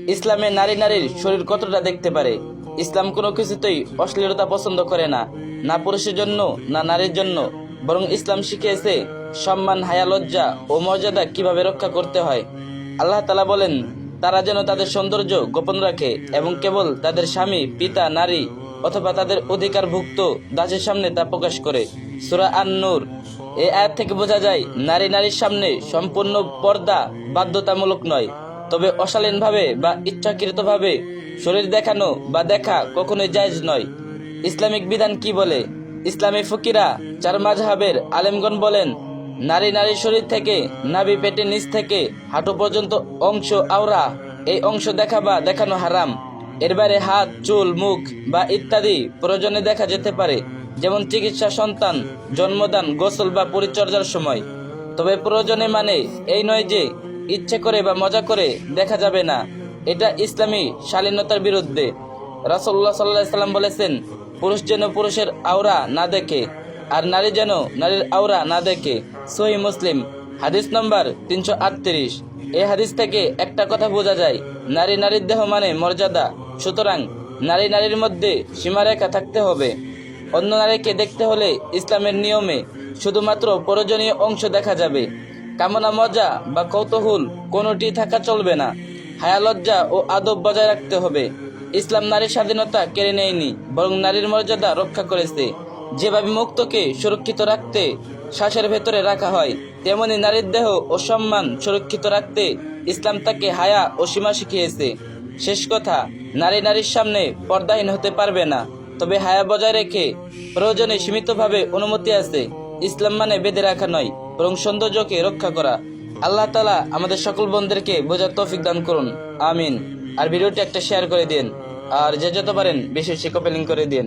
ইসলামে নারীর শরীর কতটা দেখতে পারে। ইসলাম কোনো কিছুতেই অশ্লীলতা পছন্দ করে না, না পুরুষের জন্য না নারীর জন্য। বরং ইসলাম শিখিয়েছে সম্মান, হায়া, লজ্জা ও মর্যাদা কিভাবে রক্ষা করতে হয়। আল্লাহ তাআলা বলেন, তারা যেন তাদের সৌন্দর্য গোপন রাখে এবং কেবল তাদের স্বামী, পিতা, নারী অথবা তাদের অধিকারভুক্ত দাসের সামনে তা প্রকাশ করে। সূরা আন-নূর। এই আয়াত থেকে বোঝা যায় নারীর সামনে সম্পূর্ণ পর্দা বাধ্যতামূলক নয়, তবে অশালীনভাবে বা ইচ্ছাকৃতভাবে শরীর দেখানো বা দেখা কখনোই জায়েজ নয়। ইসলামিক বিধান কি বলে? ইসলামী ফকিরা, চার মাযহাবের আলেমগণ বলেন, নারীর শরীর থেকে নাভি, পেটের নিচ থেকে হাঁটু পর্যন্ত অংশ আওরা। এই অংশ দেখা বা দেখানো হারাম। এর বাইরে হাত, চুল, মুখ বা ইত্যাদি প্রয়োজনে দেখা যেতে পারে, যেমন চিকিৎসা, সন্তান জন্মদান, গোসল বা পরিচর্যার সময়। তবে প্রয়োজনে মানে এই নয় যে ইচ্ছে করে বা মজা করে দেখা যাবে না। এটা ইসলামী শালীনতার বিরুদ্ধে। রাসূলুল্লাহ সাল্লাল্লাহু আলাইহি সাল্লাম বলেছেন, পুরুষ যেন পুরুষের আওরা না দেখে, আর নারী যেন নারীর আওরা না দেখে। সহিহ মুসলিম, হাদিস নম্বর 338। এই হাদিস থেকে একটা কথা বোঝা যায়, নারীর দেহ মানে মর্যাদা। সুতরাং নারীর মধ্যে সীমারেখা থাকতে হবে। অন্য নারীকে দেখতে হলে ইসলামের নিয়মে শুধুমাত্র প্রয়োজনীয় অংশ দেখা যাবে। কামনা, মজা বা কৌতূহল কোনোটি থাকা চলবে না। হায়া, লজ্জা ও আদব বজায় রাখতে হবে। ইসলাম নারীর স্বাধীনতা কেড়ে নেয়নি, বরং নারীর মর্যাদা রক্ষা করেছে। যেভাবে মুক্তকে সুরক্ষিত রাখতে শ্বাসের ভেতরে রাখা হয়, তেমনি নারীর দেহ ও সম্মান সুরক্ষিত রাখতে ইসলাম তাকে হায়া ও সীমা শিখিয়েছে। শেষ কথা, নারীর সামনে পর্দাহীন হতে পারবে না, তবে হায়া বজায় রেখে প্রয়োজনে সীমিতভাবে অনুমতি আছে। ইসলাম মানে বেঁধে রাখা নয়, বরং সৌন্দর্যকে রক্ষা করা। আল্লাহ তাআলা আমাদের সকল বন্ধুদেরকে বোঝার তৌফিক দান করুন, আমিন। আর ভিডিওটি একটা শেয়ার করে দিন, আর যে যত পারেন বেশি কপি লিংক করে দিন।